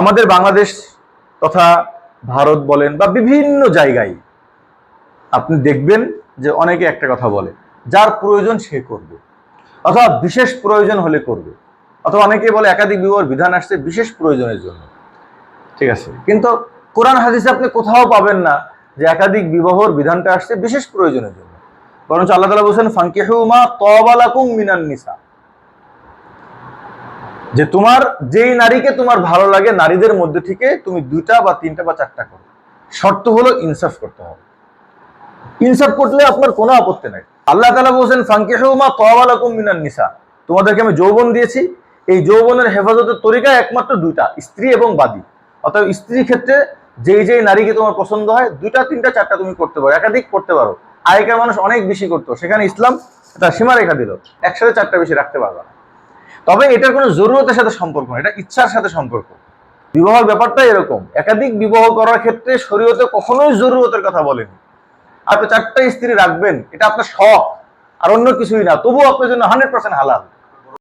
আমাদের বাংলাদেশ তথা ভারত বলেন বা বিভিন্ন জায়গায় আপনি দেখবেন যে অনেকে একটা কথা বলে, যার প্রয়োজন সে করবে, অথবা বিশেষ প্রয়োজন হলে করবে, অথবা অনেকে বলে একাধিক বিবাহের বিধান আসছে বিশেষ প্রয়োজনের জন্য। ঠিক আছে, কিন্তু কোরআন হাদিসে আপনি কোথাও পাবেন না যে একাধিক বিবাহর বিধানটা আসছে বিশেষ প্রয়োজনের জন্য। বরঞ্চ আল্লাহ তাআলা বলেছেন ফানকিহু মা তাবা লাকুম মিনান নিসা, যে তোমার যেই নারীকে তোমার ভালো লাগে নারীদের মধ্যে থেকে তুমি 2টা বা 3টা বা 4টা করো। শর্ত হলো ইনসাফ করতে হবে। ইনসাফ করলে আপনার কোনো আপত্তি নাই। আল্লাহ তাআলা বলেছেন ফানকিহু মা তাবা লাকুম মিনান নিসা, তোমাদেরকে আমি যৌবন দিয়েছি, এই যৌবনের হেফাজতের তরিকা একমাত্র 2টা, স্ত্রী এবং বাদী। অর্থাৎ স্ত্রীর ক্ষেত্রে যেই যেই নারীকে তোমার পছন্দ হয় 2টা 3টা 4টা তুমি করতে পারো, একাধিক করতে পারো। আগেকার মানুষ অনেক বেশি করতো, সেখানে ইসলাম একটা সীমারেখা দিল, একসাথে 4টা বেশি রাখতে পারবে না। তবে এটার কোনো জরুরতের সাথে সম্পর্ক না, এটা ইচ্ছার সাথে সম্পর্ক। বিবাহের ব্যাপারটা এরকম, একাধিক বিবাহ করার ক্ষেত্রে শরীয়তে কখনোই জরুরতের কথা বলেনি। আপনি 4টা স্ত্রী রাখবেন, এটা আপনার শখ আর অন্য কিছুই না, তবুও আপনার জন্য 100% হালাল।